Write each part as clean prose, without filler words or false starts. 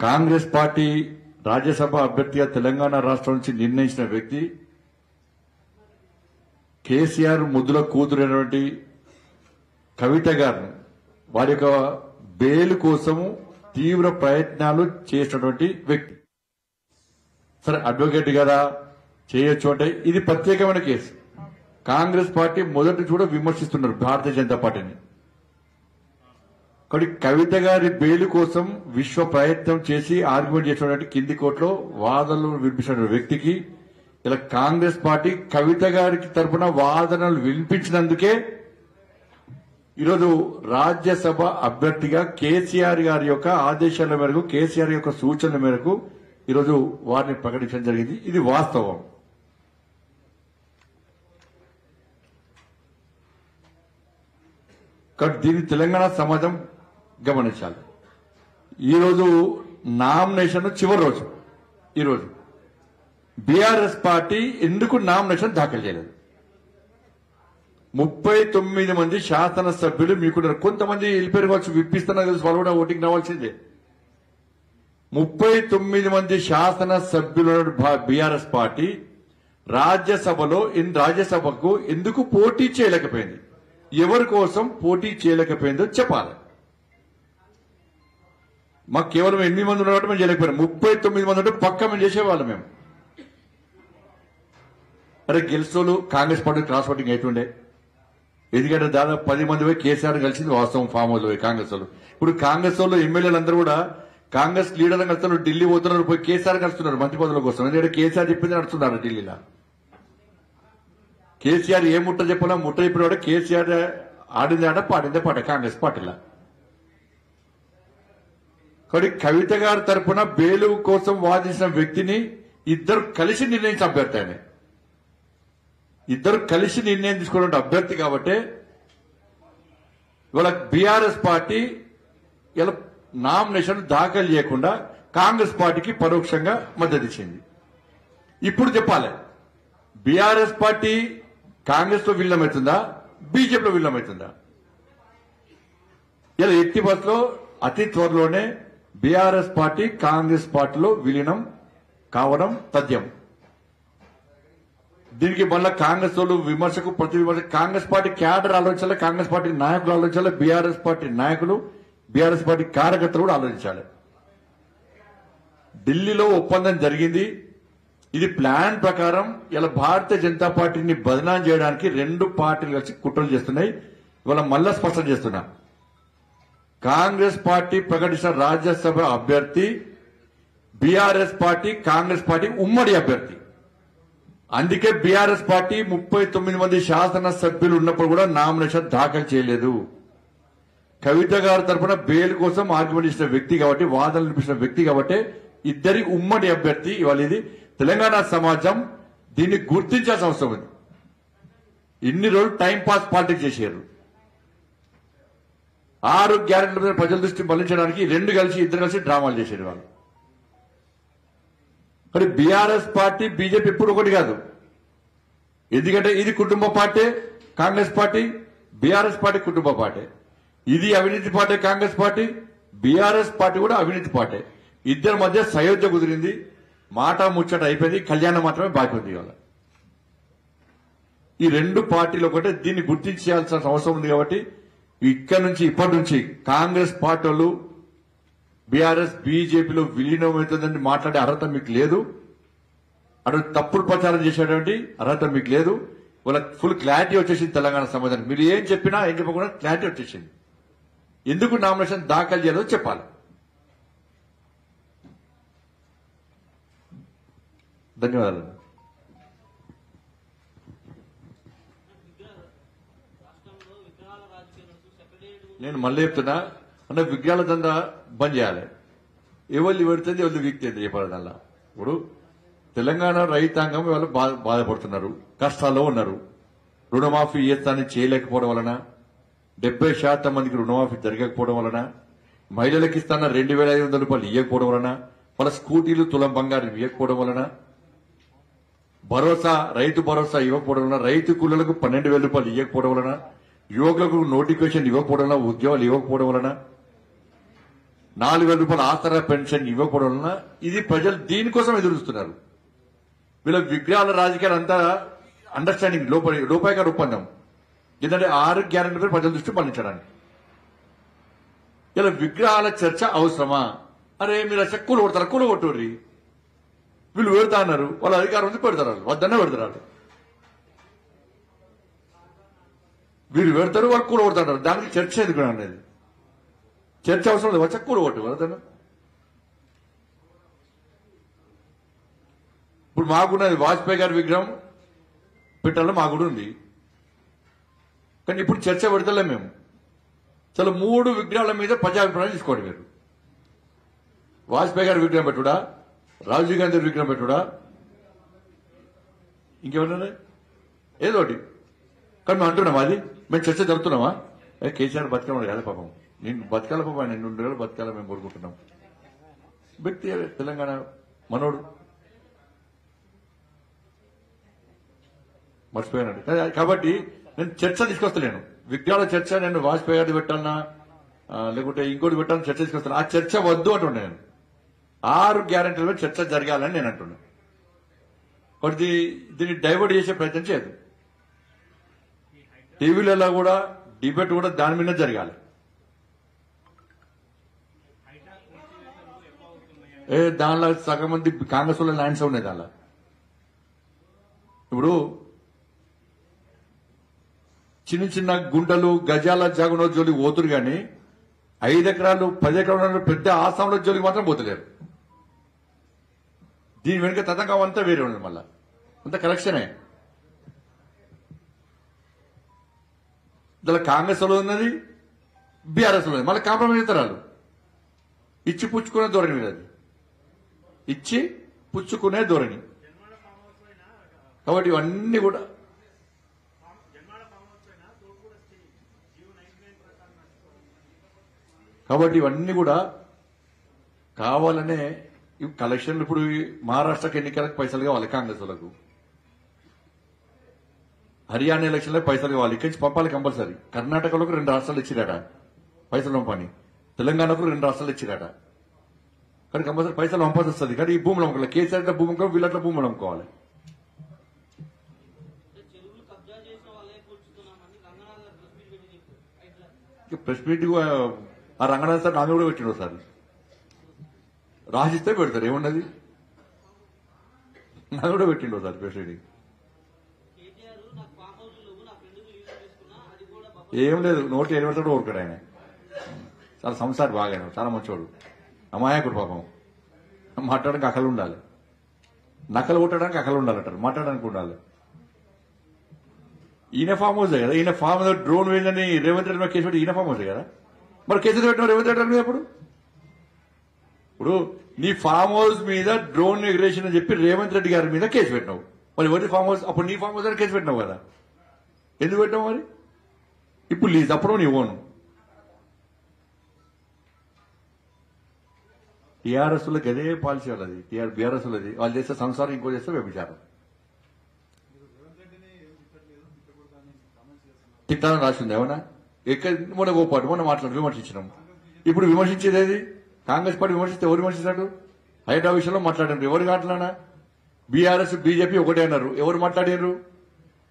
Congress party Rajya Sabha అభ్యర్థిగా తెలంగాణ రాష్ట్రం నుంచి నిర్ణయించిన వ్యక్తి కేసీఆర్ ముద్దుల కూతురైనటువంటి కవిత గారు వారి యొక్క బెయిల్ కోసము తీవ్ర ప్రయత్నాలు చేసినటువంటి వ్యక్తి. సరే, అడ్వకేట్ కదా చేయొచ్చు అంటే ఇది ప్రత్యేకమైన కేసు. కాంగ్రెస్ పార్టీ మొదటి నుంచి కూడా విమర్శిస్తున్నారు భారతీయ జనతా పార్టీని. కాబట్టి కవిత గారి బెయిల్ కోసం విశ్వ ప్రయత్నం చేసి ఆర్గ్యుమెంట్ చేసినటువంటి కింది కోర్టులో వాదనలు వినిపించిన వ్యక్తికి ఇలా కాంగ్రెస్ పార్టీ కవిత గారికి తరఫున వాదనలు వినిపించినందుకే ఈరోజు రాజ్యసభ అభ్యర్థిగా కేసీఆర్ గారి యొక్క ఆదేశాల మేరకు, కేసీఆర్ యొక్క సూచనల మేరకు ఈరోజు వారిని ప్రకటించడం జరిగింది. ఇది వాస్తవం. కాబట్టి దీన్ని తెలంగాణ సమాజం గమనించాలి. ఈరోజు నామినేషన్ చివరి రోజు. ఈరోజు బీఆర్ఎస్ పార్టీ ఎందుకు నామినేషన్ దాఖలు చేయలేదు? 39 మంది శాసనసభ్యులు మీకున్నారు. కొంతమంది వెళ్ళిపోయారు కావచ్చు, విప్పిస్తున్నా తెలుసు, వాళ్ళు కూడా ఓటింగ్ రావాల్సిందే. 39 మంది శాసనసభ్యుల బీఆర్ఎస్ పార్టీ రాజ్యసభకు ఎందుకు పోటీ చేయలేకపోయింది? ఎవరి కోసం పోటీ చేయలేకపోయిందో చెప్పాలి. మాకు కేవలం 8 మంది ఉన్నట్టు మేము చేయలేకపోయాం. 39 మంది ఉంటే పక్క మేము చేసేవాళ్ళం. మేము అరే గెలిచోళ్ళు కాంగ్రెస్ పార్టీ క్రాస్ ఓటింగ్ అవుతుండే. ఎందుకంటే దాదాపు 10 మంది పోయి కేసీఆర్ కలిసింది వాస్తవం. ఫామ్ హౌస్ పోయి కాంగ్రెస్ వాళ్ళు. ఇప్పుడు కాంగ్రెస్ వాళ్ళు ఎమ్మెల్యేలు అందరూ కూడా కాంగ్రెస్ లీడర్లు కలుస్తున్నారు, ఢిల్లీ పోతున్నారు, పోయి కేసీఆర్ కలుస్తున్నారు మంత్రి పదవుల కోసం. ఎందుకంటే కేసీఆర్ చెప్పింది నడుస్తున్నారు ఢిల్లీలో. కేసీఆర్ ఏ ముట్ట చెప్పాలా, ముట్ట చెప్పిన కేసీఆర్ ఆడిందే ఆట, పాడిందే పాట కాంగ్రెస్ పార్టీలో. కాబట్టి కవిత గారి తరఫున బెయిల్ కోసం వాదించిన వ్యక్తిని ఇద్దరు కలిసి నిర్ణయించిన అభ్యర్థి. ఆయన ఇద్దరు కలిసి నిర్ణయం తీసుకున్న అభ్యర్థి కాబట్టి ఇవాళ బీఆర్ఎస్ పార్టీ ఇలా నామినేషన్ దాఖలు చేయకుండా కాంగ్రెస్ పార్టీకి పరోక్షంగా మద్దతు ఇచ్చింది. ఇప్పుడు చెప్పాలి, బీఆర్ఎస్ పార్టీ కాంగ్రెస్ లో విలీనమవుతుందా, బీజేపీలో విలీనమవుతుందా? ఇలా ఎట్టి బస్సులో అతి త్వరలోనే బీఆర్ఎస్ పార్టీ కాంగ్రెస్ పార్టీలో విలీనం కావడం తథ్యం. దీనికి మళ్ళా కాంగ్రెస్ వాళ్ళు విమర్శకు ప్రతి విమర్శ కాంగ్రెస్ పార్టీ క్యాడర్ ఆలోచించాలి, కాంగ్రెస్ పార్టీ నాయకులు ఆలోచించాలి, బీఆర్ఎస్ పార్టీ నాయకులు, బీఆర్ఎస్ పార్టీ కార్యకర్తలు కూడా ఆలోచించాలి. ఢిల్లీలో ఒప్పందం జరిగింది. ఇది ప్లాన్ ప్రకారం ఇలా భారతీయ జనతా పార్టీని బదనాం చేయడానికి రెండు పార్టీలు కలిసి కుట్రలు చేస్తున్నాయి. ఇవాళ మళ్ళా స్పష్టం చేస్తున్నా, కాంగ్రెస్ పార్టీ ప్రకటించిన రాజ్యసభ అభ్యర్థి బీఆర్ఎస్ పార్టీ, కాంగ్రెస్ పార్టీ ఉమ్మడి అభ్యర్థి. అందుకే బీఆర్ఎస్ పార్టీ 39 మంది శాసనసభ్యులు ఉన్నప్పుడు కూడా నామినేషన్ దాఖలు చేయలేదు. కవిత గారి తరఫున బెయిల్ కోసం ఆర్గ్యుమెంట్ ఇచ్చిన వ్యక్తి కాబట్టి, వాదనలు వినిపించిన వ్యక్తి కాబట్టి ఇద్దరి ఉమ్మడి అభ్యర్థి. ఇవాళ ఇది తెలంగాణ సమాజం దీన్ని గుర్తించాల్సిన అవసరం ఉంది. ఇన్ని రోజులు టైం పాస్ పాలిటిక్స్ చేశారు. 6 గ్యారెంటీల మీద ప్రజల దృష్టి మళ్లించడానికి ఇద్దరు కలిసి డ్రామాలు చేశారు వాళ్ళు. మరి బీఆర్ఎస్ పార్టీ, బీజేపీ ఎప్పుడు ఒకటి కాదు. ఎందుకంటే ఇది కుటుంబ party Congress party, BRS party కుటుంబ పార్టీ. ఇది అవినీతి party Congress party, BRS party కూడా అవినీతి పార్టీ. ఇద్దరి మధ్య సయోధ్య కుదిరింది, మాట ముచ్చట అయిపోయింది, కళ్యాణం మాత్రమే బాకీ ఉంది. ఇవాళ ఈ రెండు పార్టీలు ఒకటే. దీన్ని గుర్తించాల్సిన అవసరం ఉంది. కాబట్టి ఇప్పటి నుంచి కాంగ్రెస్ పార్టీ వాళ్ళు బీఆర్ఎస్ బీజేపీలో విలీనమవుతుందని మాట్లాడే అర్హత మీకు లేదు. అటు తప్పుడు ప్రచారం చేసేటువంటి అర్హత మీకు లేదు. వాళ్ళకి ఫుల్ క్లారిటీ వచ్చేసింది తెలంగాణ సమాజానికి. మీరు ఏం చెప్పినా ఏం చెప్పకుండా క్లారిటీ వచ్చేసింది. ఎందుకు నామినేషన్ దాఖలు చేయాలో చెప్పాలి. ధన్యవాదాలు. నేను మళ్ళీ చెప్తున్నా, అంటే విగ్రహాల దందా బంద్ చేయాలి. ఎవరు పెడుతుంది, ఎవరు వీక్తుంది చెప్పాలి. ఇప్పుడు తెలంగాణ రైతాంగం వాళ్ళు బాధపడుతున్నారు, కష్టాల్లో ఉన్నారు. రుణమాఫీ చేస్తానని చేయలేకపోవడం వలన, 70% మందికి రుణమాఫీ జరగకపోవడం వలన, మహిళలకు ఇస్తాన 2,500 రూపాయలు ఇవ్వకపోవడం వలన, వాళ్ళ స్కూటీలు తులం బంగారం ఇవ్వకపోవడం వలన, రైతు భరోసా ఇవ్వకపోవడం వలన, రైతు కూలీలకు 12,000 రూపాయలు ఇవ్వకపోవడం వలన, యువకులకు నోటిఫికేషన్ ఇవ్వకపోవడం వలన, ఉద్యోగాలు ఇవ్వకపోవడం వలన, 4,000 రూపాయల ఆసరా పెన్షన్ ఇవ్వకపోవడం వలన ఇది ప్రజలు దీనికోసం ఎదురుస్తున్నారు. వీళ్ళ విగ్రహాల రాజకీయాలు అంతా అండర్స్టాండింగ్ లోపాయక ఒప్పందం. ఎందుకంటే 6 గ్యారెంటీలు ప్రజల దృష్టి మళ్లించడానికి. ఇలా విగ్రహాల చర్చ అవసరమా? అరే మీరు అసలు కూల కొట్టుర్రి, వీళ్ళు పెడతా అన్నారు, వాళ్ళ అధికారం ఉంది పెడతారు, వద్దనే పెడతారు. వీళ్ళు పెడతారు, వాళ్ళు కూల కొడతారు. దానికి చర్చ ఎందుకు అనేది? చర్చ అవసరం లేదు, వచ్చా కూల కొట్టు వద్దను. ఇప్పుడు మాకున్నది వాజ్పేయి గారి విగ్రహం పెట్టాలో మాకు కూడా ఉంది, కానీ ఇప్పుడు చర్చ పెడతలే మేము. చాలా 3 విగ్రహాల మీద ప్రజాభిప్రాయం తీసుకోండి. మీరు వాజ్పేయి గారి విగ్రహం పెట్టుడా, రాజీవ్ గాంధీ విగ్రహం పెట్టుడా, ఇంకేమన్నా ఏదో ఒకటి. కానీ మేము అంటున్నామా? అది మేము చర్చ జరుపుతున్నామా? కేసీఆర్ బతకమని కదా పాపం, నేను బతకాల పాపం, 2 రోజులు బతకాల మేము కోరుకుంటున్నాం. వ్యక్తి తెలంగాణ మనోడు మర్చిపోయానండి. కాబట్టి నేను చర్చ తీసుకొస్తలేను, విగ్రహాల చర్చ. నేను వాజ్పేయి గారిది పెట్టాలన్నా లేకుంటే ఇంకోటి పెట్టాలని చర్చ తీసుకొస్తాను. ఆ చర్చ వద్దు అంటున్నా నేను. 6 గ్యారెంటీల మీద చర్చ జరగాలని నేను అంటున్నా. కాబట్టి దీన్ని డైవర్ట్ చేసే ప్రయత్నం చేయదు. టీవీలలో కూడా డిబేట్ కూడా దాని మీద జరగాలి. దానిలో సగం మంది కాంగ్రెస్ వాళ్ళ ల్యాండ్స్ ఉన్నాయి. దానిలో ఇప్పుడు చిన్న చిన్న గుంటలు గజాల జాగున జోలికి పోతురు, కానీ 5 ఎకరాలు 10 ఎకరాలు పెద్ద ఆసాంలో జోలికి మాత్రం పోతలేరు. దీని వెనుక తతంగం అంతా వేరే ఉన్నది. మళ్ళా అంత కరెక్షనే. దాని కాంగ్రెస్ లో ఉన్నది, బీఆర్ఎస్ లో ఉన్నది. మళ్ళీ కాంప్రమైజ్ అవుతారు. ఇచ్చి పుచ్చుకునే ధోరణి మీద, అది ఇచ్చి పుచ్చుకునే ధోరణి. కాబట్టి ఇవన్నీ కూడా కావాలనే కలెక్షన్లు. ఇప్పుడు మహారాష్ట్రకి ఎన్నికలకు పైసలు కావాలి కాంగ్రెస్ వాళ్ళకు, హర్యానా ఎలక్షన్లకు పైసలు కావాలి, ఇక్కడి నుంచి పంపాలి కంపల్సరీ. కర్ణాటకలోకి 2 రాష్ట్రాలు ఇచ్చిరాట పైసలు పంపని, తెలంగాణకు 2 రాష్ట్రాలు ఇచ్చిరాట. కానీ కంపల్సరీ పైసలు పంపాల్సి వస్తుంది. కానీ ఈ భూములు అమ్ముకోవాలి, కేసీఆర్ భూమి అమ్ముకోవాలి, వీళ్ళట్ల భూములు అమ్ముకోవాలి. ప్రెస్ మీట్ ఆ రంగనాథ్ సార్ నాన్న కూడా పెట్టిండు. ఒకసారి రాసిస్తే పెడతారు, ఏమున్నది, నాన్న కూడా పెట్టిండు ఒకసారి ప్రెస్ మీట్. ఏం లేదు, నోటి ఎనిమిది ఊరుకాడు ఆయన. చాలా సంసారి బాగా, చాలా మంచివాడు, అమాయకుడు పాపం. మాట్లాడడానికి అకలు ఉండాలి, నకలు కొట్టడానికి అకలు ఉండాలంటారు, మాట్లాడడానికి ఉండాలి. ఈయన ఫామ్ హౌస్ కదా, ఈయన ఫామ్ హౌస్ డ్రోన్ వేయని రేవంత్ రెడ్డి కేసు పెట్టి ఈయన ఫామ్ హౌస్ కదా. మరి కేసులు పెట్టిన రేవంత్ రెడ్డి మీద ఇప్పుడు నీ ఫామ్ హౌస్ మీద డ్రోన్ ఎగ్రేషన్ అని చెప్పి రేవంత్ రెడ్డి గారి మీద కేసు పెట్టినావు. మరి ఎవరి ఫామ్ హౌస్? అప్పుడు నీ ఫామ్ హౌస్ అని కేసు పెట్టినావు కదా, ఎందుకు పెట్టినావు? మరి ఇప్పుడు లీజ్ అప్పుడు నీ ఓను. టీఆర్ఎస్ లకి అదే పాలసీ వాళ్ళది, బీఆర్ఎస్ లది. వాళ్ళు చేస్తే సంసారం, ఇంకో చేస్తే వ్యభిచారం. తిట్టాలని రాసింది ఏమన్నా? మొన్న ఓపాటు మొన్న విమర్శించినాం. ఇప్పుడు విమర్శించేది ఏది? కాంగ్రెస్ పార్టీ విమర్శిస్తే ఎవరు విమర్శించాడు? హైడ్రా విషయంలో మాట్లాడారు, ఎవరు మాట్లాడినా? బీఆర్ఎస్ బీజేపీ ఒకటే అన్నారు, ఎవరు మాట్లాడారు?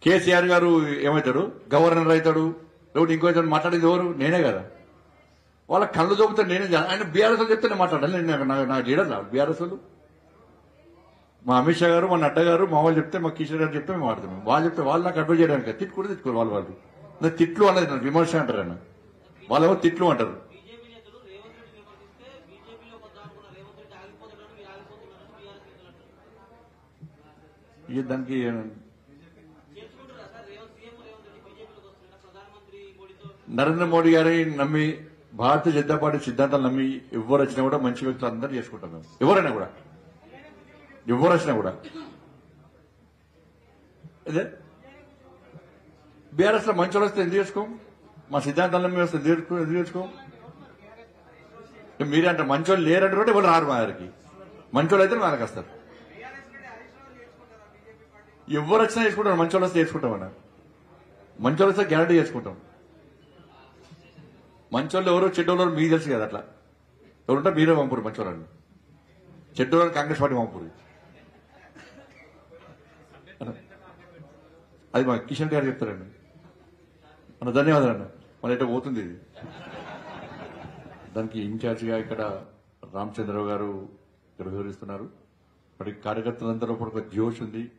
కేసీఆర్ గారు ఏమవుతాడు? గవర్నర్ అవుతాడు. లేకపోతే ఇంకో మాట్లాడేది ఎవరు? నేనే కదా. వాళ్ళ కళ్ళు చూపుతారు, నేనే. ఆయన బీఆర్ఎస్ వాళ్ళు చెప్తే నేను మాట్లాడాలి, నా లీడర్ నా బీఆర్ఎస్ వాళ్ళు. మా అమిత్ షా గారు, మా నడ్డా గారు, మా వాళ్ళు చెప్తే, మా కిషోర్ గారు చెప్తే మేము మాట్లాడుతున్నాం. వాళ్ళు చెప్తే వాళ్ళు నాకు అడ్వైజ్ చేయడానికి తిట్టుకుంటే తిట్టుకోరు. వాళ్ళు తిట్లు అన్నది నాకు విమర్శ అంటారు. ఆయన వాళ్ళేమో తిట్లు అంటారు. దానికి నరేంద్ర మోడీ గారి నమ్మి, భారతీయ జనతా పార్టీ సిద్ధాంతాలు నమ్మి ఎవరు వచ్చినా కూడా మంచి వ్యక్తులు అందరూ చేసుకుంటాం మేము. ఎవరు వచ్చినా కూడా అదే బీఆర్ఎస్ లో మంచి వాళ్ళు వస్తే ఎందుకు చేసుకోం? మా సిద్ధాంతాలను మేము వస్తే ఎందుకు చేసుకోం? మీరే అంటే మంచోళ్ళు లేరంటే కూడా ఎవరు రారు మా దగ్గరికి. మంచోళ్ళు అయితే మనకు వస్తారు. ఎవరు వచ్చినా చేసుకుంటారు, మంచోళ్ళు వస్తే చేసుకుంటామన్నా. మంచోళ్ళు వస్తే గ్యారంటీ చేసుకుంటాం. మంచోళ్ళు ఎవరు చెడ్డోళ్ళు మీకు తెలుసు కదా. అట్లా ఎవరుంటే మీరే పంపురు మంచివాళ్ళని, చెడ్డవాళ్ళని కాంగ్రెస్ పార్టీ పంపురు. అది మా కిషన్ గారు చెప్తారండి అన్న. ధన్యవాదాలు అన్న. మన ఎట్లా పోతుంది ఇది. దానికి ఇన్ఛార్జిగా ఇక్కడ రామచంద్రరావు గారు ఇక్కడ వివరిస్తున్నారు. మరి కార్యకర్తలందరూ ఒక జోష్ ఉంది.